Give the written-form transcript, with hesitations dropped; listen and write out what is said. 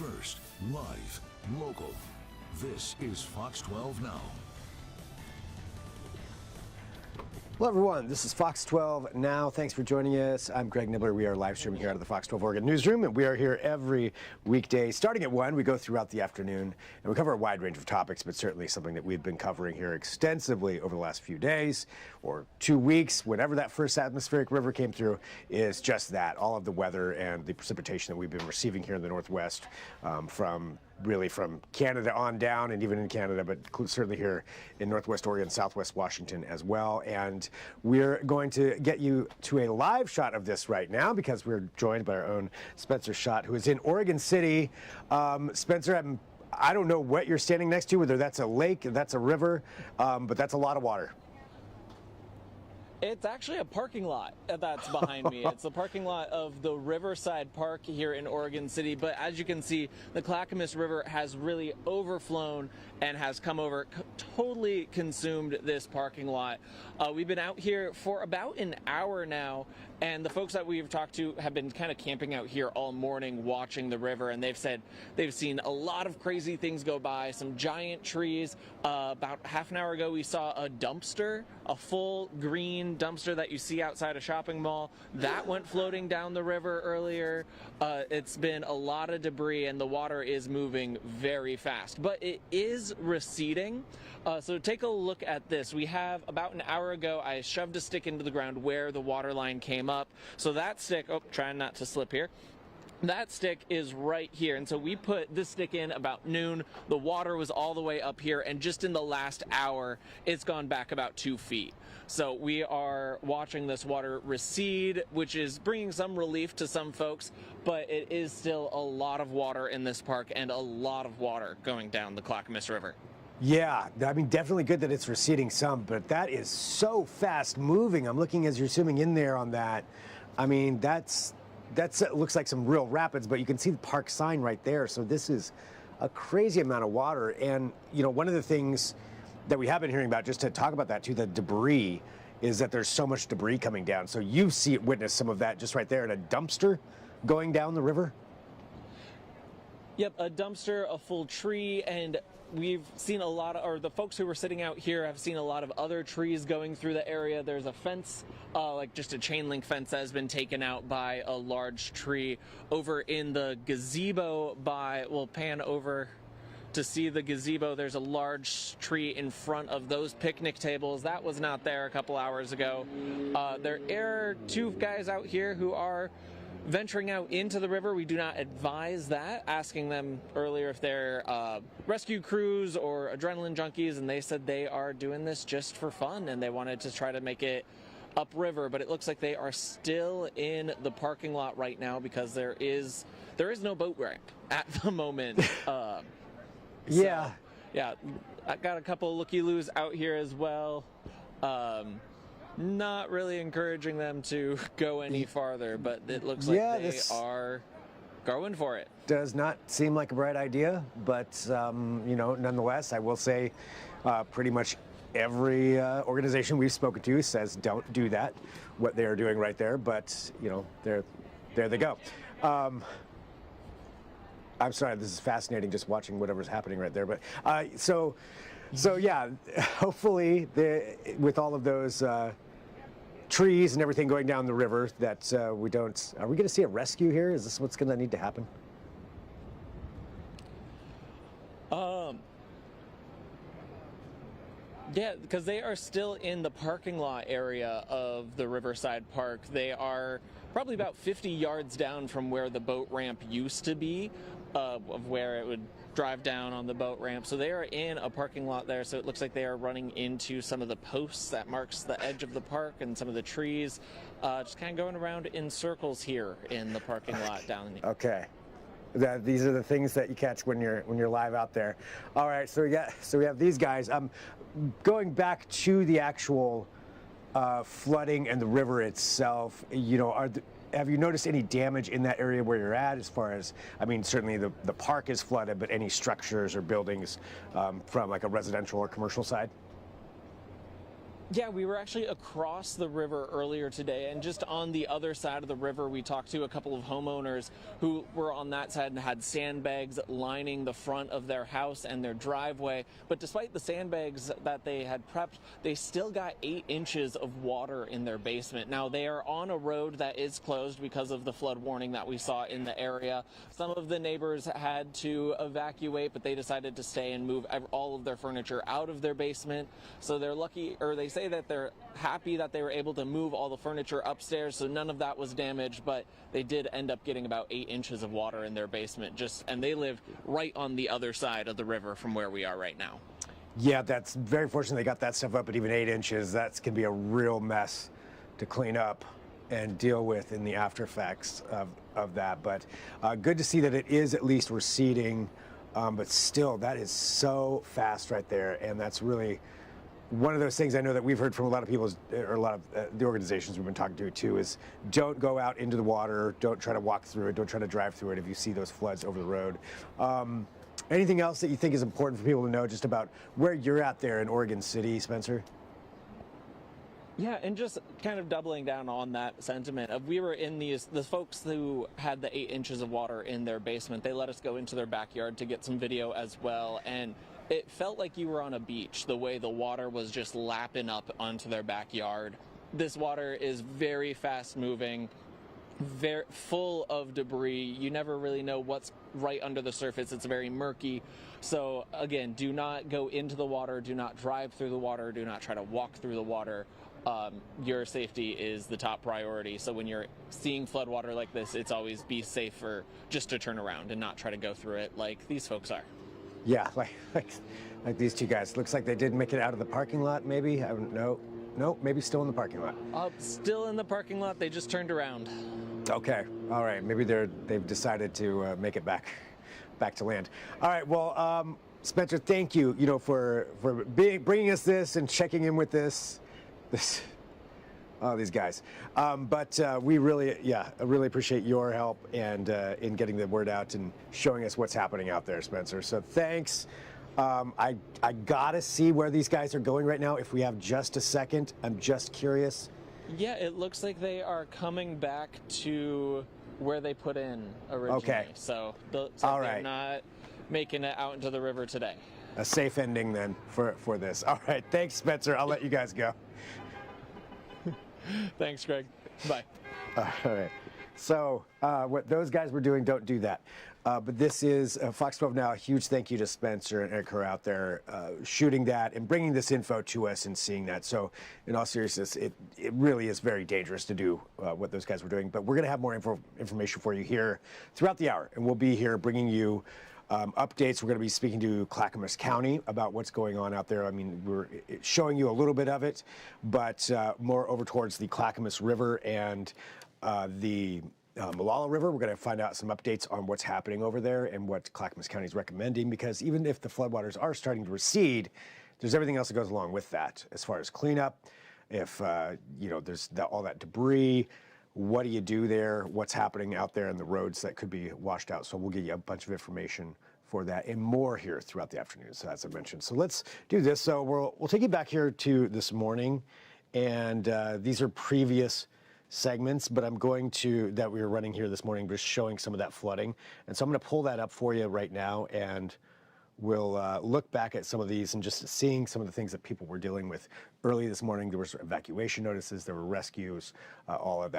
first, live, local. This is Fox 12 Now. Hello, everyone. This is Fox 12 Now. Thanks for joining us. I'm Greg Nibbler. We are live streaming here out of the Fox 12 Oregon newsroom, and we are here every weekday. Starting at 1, we go throughout the afternoon, and we cover a wide range of topics, but certainly something that we've been covering here extensively over the last few days or 2 weeks, whenever that first atmospheric river came through, is just that. All of the weather and the precipitation that we've been receiving here in the Northwest from Canada on down, and even in Canada, but certainly here in Northwest Oregon, Southwest Washington as well. And we're going to get you to a live shot of this right now because we're joined by our own Spencer Schacht, who is in Oregon City. Spencer, I don't know what you're standing next to, whether that's a lake, that's a river, but that's a lot of water. It's actually a parking lot that's behind me. It's the parking lot of the Riverside Park here in Oregon City. But as you can see, the Clackamas River has really overflown and has come over, totally consumed this parking lot. We've been out here for about an hour now, and the folks that we've talked to have been kind of camping out here all morning watching the river, and they've said they've seen a lot of crazy things go by, some giant trees. About half an hour ago, we saw a dumpster, a full green dumpster that you see outside a shopping mall. That went floating down the river earlier. It's been a lot of debris, and the water is moving very fast, but it is receding. So take a look at this. We have about an hour ago, I shoved a stick into the ground where the water line came up. So that stick, trying not to slip here. That stick is right here, and so we put this stick in about noon. The water was all the way up here, and just in the last hour, it's gone back about 2 feet. So we are watching this water recede, which is bringing some relief to some folks, but it is still a lot of water in this park and a lot of water going down the Clackamas River. Yeah, I mean, definitely good that it's receding some, but that is so fast moving. I'm looking as you're zooming in there on that. I mean, it looks like some real rapids, but you can see the park sign right there. So this is a crazy amount of water. And, you know, one of the things that we have been hearing about, just to talk about that too, the debris, is that there's so much debris coming down. So you witnessed some of that just right there in a dumpster going down the river? Yep, a dumpster, a full tree, and we've seen the folks who were sitting out here have seen a lot of other trees going through the area. There's a fence, like just a chain link fence that has been taken out by a large tree over in the gazebo we'll pan over to see the gazebo. There's a large tree in front of those picnic tables. That was not there a couple hours ago. There are 2 guys out here who are venturing out into the river. We do not advise that, asking them earlier if they're rescue crews or adrenaline junkies, and they said they are doing this just for fun and they wanted to try to make it upriver, but it looks like they are still in the parking lot right now because there is no boat ramp at the moment. Yeah, I got a couple looky-loos out here as well. Not really encouraging them to go any farther, but it looks like they are going for it. Does not seem like a bright idea, but you know, nonetheless, I will say pretty much every organization we've spoken to says don't do that, what they are doing right there, but you know, there they go. I'm sorry, this is fascinating just watching whatever's happening right there, but so yeah, hopefully with all of those trees and everything going down the river that are we going to see a rescue here? Is this what's going to need to happen? Yeah, because they are still in the parking lot area of the Riverside Park. They are probably about 50 yards down from where the boat ramp used to be, of where it would drive down on the boat ramp. So they are in a parking lot there, so it looks like they are running into some of the posts that marks the edge of the park and some of the trees, just kind of going around in circles here in the parking lot down there. Okay. These are the things that you catch when you're live out there. All right, so we have these guys. Going back to the actual flooding and the river itself, you know, have you noticed any damage in that area where you're at? As far as, I mean, certainly the park is flooded, but any structures or buildings from like a residential or commercial side? Yeah, we were actually across the river earlier today, and just on the other side of the river, we talked to a couple of homeowners who were on that side and had sandbags lining the front of their house and their driveway. But despite the sandbags that they had prepped, they still got 8 inches of water in their basement. Now, they are on a road that is closed because of the flood warning that we saw in the area. Some of the neighbors had to evacuate, but they decided to stay and move all of their furniture out of their basement. So they're lucky, or they say that they're happy that they were able to move all the furniture upstairs, so none of that was damaged, but they did end up getting about 8 inches of water in their basement, and they live right on the other side of the river from where we are right now. Yeah, that's very fortunate they got that stuff up at even 8 inches. That's can be a real mess to clean up and deal with in the after effects of that. But good to see that it is at least receding, but still, that is so fast right there, and that's really one of those things I know that we've heard from a lot of people, or a lot of the organizations we've been talking to too, is don't go out into the water, don't try to walk through it, don't try to drive through it if you see those floods over the road. Anything else that you think is important for people to know just about where you're at there in Oregon City, Spencer? Yeah, and just kind of doubling down on that sentiment of, we were in the folks who had the 8 inches of water in their basement, they let us go into their backyard to get some video as well, and it felt like you were on a beach, the way the water was just lapping up onto their backyard. This water is very fast moving, very full of debris. You never really know what's right under the surface. It's very murky. So again, do not go into the water, do not drive through the water, do not try to walk through the water. Your safety is the top priority. So when you're seeing floodwater like this, it's always be safer just to turn around and not try to go through it like these folks are. Yeah, like these two guys. Looks like they did make it out of the parking lot, maybe. I don't know. No, maybe still in the parking lot. Still in the parking lot. They just turned around. Okay. All right. Maybe they've decided to make it back to land. All right. Well, Spencer, thank you. For bringing us this and checking in with this. Oh, these guys. But we really appreciate your help and in getting the word out and showing us what's happening out there, Spencer. So thanks. I gotta see where these guys are going right now. If we have just a second, I'm just curious. Yeah, it looks like they are coming back to where they put in originally. Okay. So all they're right. not making it out into the river today. A safe ending then for this. All right. Thanks, Spencer. I'll let you guys go. Thanks, Greg. Bye. All right. So what those guys were doing, don't do that. But this is Fox 12 Now. A huge thank you to Spencer and Eric out there shooting that and bringing this info to us and seeing that. So in all seriousness, it really is very dangerous to do what those guys were doing. But we're going to have more information for you here throughout the hour. And we'll be here bringing you updates. We're going to be speaking to Clackamas County about what's going on out there. I mean, we're showing you a little bit of it, but more over towards the Clackamas River and the Malala River. We're going to find out some updates on what's happening over there and what Clackamas County is recommending, because even if the floodwaters are starting to recede, there's everything else that goes along with that as far as cleanup. If, there's all that debris, what do you do there? What's happening out there in the roads that could be washed out? So we'll give you a bunch of information for that and more here throughout the afternoon, so as I mentioned. So let's do this. So we'll take you back here to this morning, and these are previous segments, but I'm going to, that we were running here this morning, just showing some of that flooding. And so I'm going to pull that up for you right now, and we'll look back at some of these and just seeing some of the things that people were dealing with early this morning. There were evacuation notices, there were rescues, all of that.